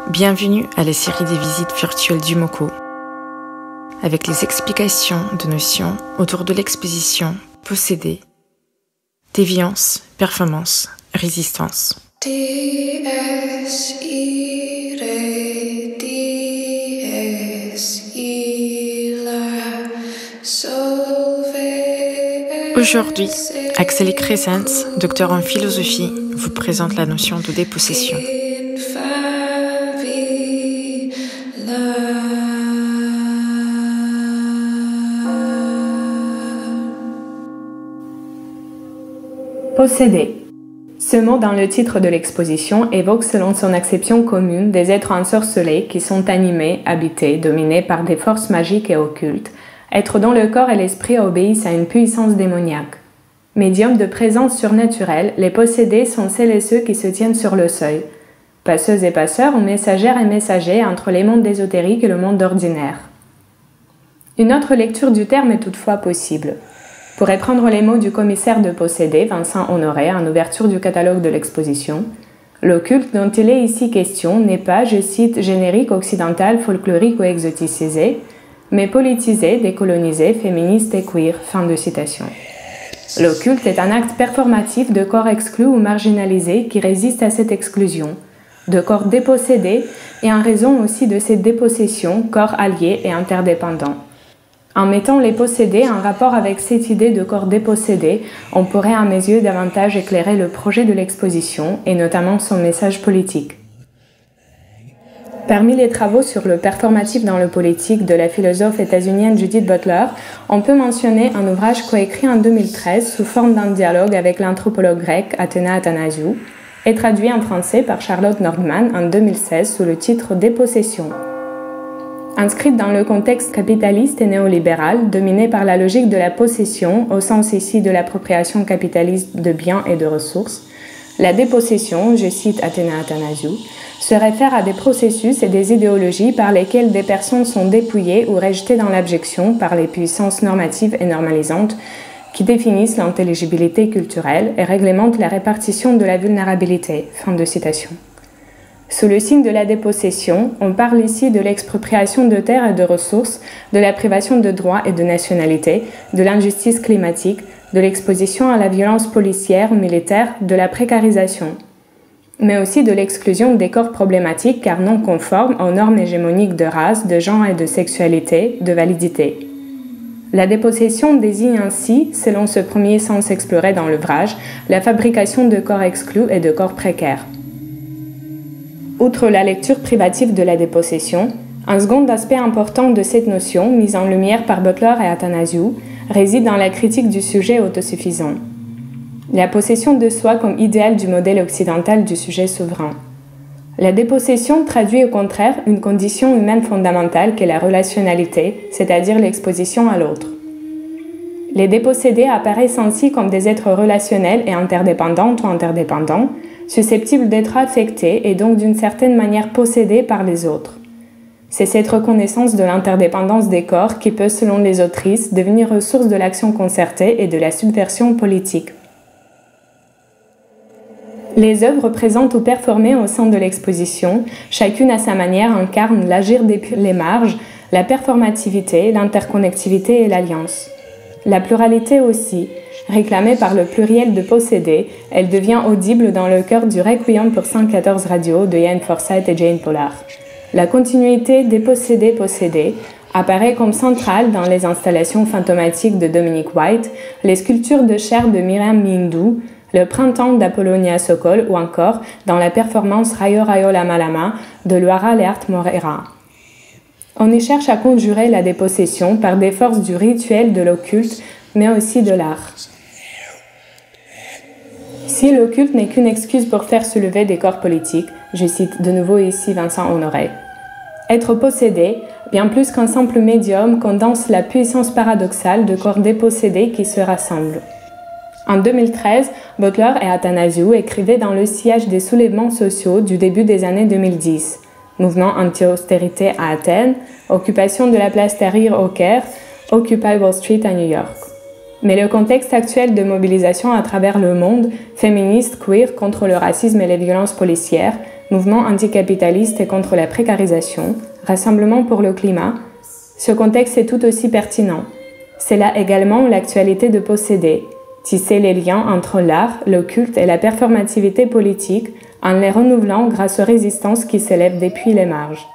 Bienvenue à la série des visites virtuelles du MoCo, avec les explications de notions autour de l'exposition Posséder, déviance, performance, résistance. Aujourd'hui, Axel Crescens, docteur en philosophie, vous présente la notion de dépossession. Posséder. Ce mot dans le titre de l'exposition évoque selon son acception commune des êtres ensorcelés qui sont animés, habités, dominés par des forces magiques et occultes, êtres dont le corps et l'esprit obéissent à une puissance démoniaque. Médiums de présence surnaturelle, les possédés sont celles et ceux qui se tiennent sur le seuil, passeuses et passeurs ou messagères et messagers entre les mondes ésotériques et le monde ordinaire. Une autre lecture du terme est toutefois possible. Pour reprendre les mots du commissaire de Posséder, Vincent Honoré, en ouverture du catalogue de l'exposition, l'occulte dont il est ici question n'est pas, je cite, générique, occidental, folklorique ou exoticisé, mais politisé, décolonisé, féministe et queer. Fin de citation. L'occulte est un acte performatif de corps exclus ou marginalisés qui résiste à cette exclusion, de corps dépossédés et en raison aussi de cette dépossession, corps alliés et interdépendants. En mettant les possédés en rapport avec cette idée de corps dépossédé, on pourrait à mes yeux davantage éclairer le projet de l'exposition et notamment son message politique. Parmi les travaux sur le performatif dans le politique de la philosophe états-unienne Judith Butler, on peut mentionner un ouvrage coécrit en 2013 sous forme d'un dialogue avec l'anthropologue grec Athéna Athanasiou et traduit en français par Charlotte Nordman en 2016 sous le titre Dépossession. Inscrite dans le contexte capitaliste et néolibéral, dominé par la logique de la possession, au sens ici de l'appropriation capitaliste de biens et de ressources, la dépossession, je cite Athéna Athanasiou, se réfère à des processus et des idéologies par lesquels des personnes sont dépouillées ou rejetées dans l'abjection par les puissances normatives et normalisantes qui définissent l'intelligibilité culturelle et réglementent la répartition de la vulnérabilité. Fin de citation. Sous le signe de la dépossession, on parle ici de l'expropriation de terres et de ressources, de la privation de droits et de nationalité, de l'injustice climatique, de l'exposition à la violence policière ou militaire, de la précarisation, mais aussi de l'exclusion des corps problématiques car non conformes aux normes hégémoniques de race, de genre et de sexualité, de validité. La dépossession désigne ainsi, selon ce premier sens exploré dans l'ouvrage, la fabrication de corps exclus et de corps précaires. Outre la lecture privative de la dépossession, un second aspect important de cette notion, mise en lumière par Butler et Athanasiou, réside dans la critique du sujet autosuffisant. La possession de soi comme idéal du modèle occidental du sujet souverain. La dépossession traduit au contraire une condition humaine fondamentale qu'est la relationnalité, c'est-à-dire l'exposition à l'autre. Les dépossédés apparaissent ainsi comme des êtres relationnels et interdépendants ou interdépendants, susceptibles d'être affectés et donc d'une certaine manière possédés par les autres. C'est cette reconnaissance de l'interdépendance des corps qui peut, selon les autrices, devenir ressource de l'action concertée et de la subversion politique. Les œuvres présentes ou performées au sein de l'exposition, chacune à sa manière incarne l'agir depuis les marges, la performativité, l'interconnectivité et l'alliance. La pluralité aussi. Réclamée par le pluriel de possédés, elle devient audible dans le cœur du Requiem pour 114 radios de Ian Forsyth et Jane Pollard. La continuité des possédés-possédés apparaît comme centrale dans les installations fantomatiques de Dominic White, les sculptures de chair de Miriam Mindou, le printemps d'Apollonia Sokol ou encore dans la performance Rayo Rayo Lama Lama de Luara Leart Moreira. On y cherche à conjurer la dépossession par des forces du rituel de l'occulte, mais aussi de l'art. Si l'occulte n'est qu'une excuse pour faire soulever des corps politiques, je cite de nouveau ici Vincent Honoré, être possédé, bien plus qu'un simple médium, condense la puissance paradoxale de corps dépossédés qui se rassemblent. En 2013, Butler et Athanasiou écrivaient dans le sillage des soulèvements sociaux du début des années 2010, mouvement anti-austérité à Athènes, occupation de la place Tahrir au Caire, Occupy Wall Street à New York. Mais le contexte actuel de mobilisation à travers le monde, féministe, queer, contre le racisme et les violences policières, mouvement anticapitaliste et contre la précarisation, Rassemblement pour le climat, ce contexte est tout aussi pertinent. C'est là également l'actualité de Posséder, tisser les liens entre l'art, le culte et la performativité politique en les renouvelant grâce aux résistances qui s'élèvent depuis les marges.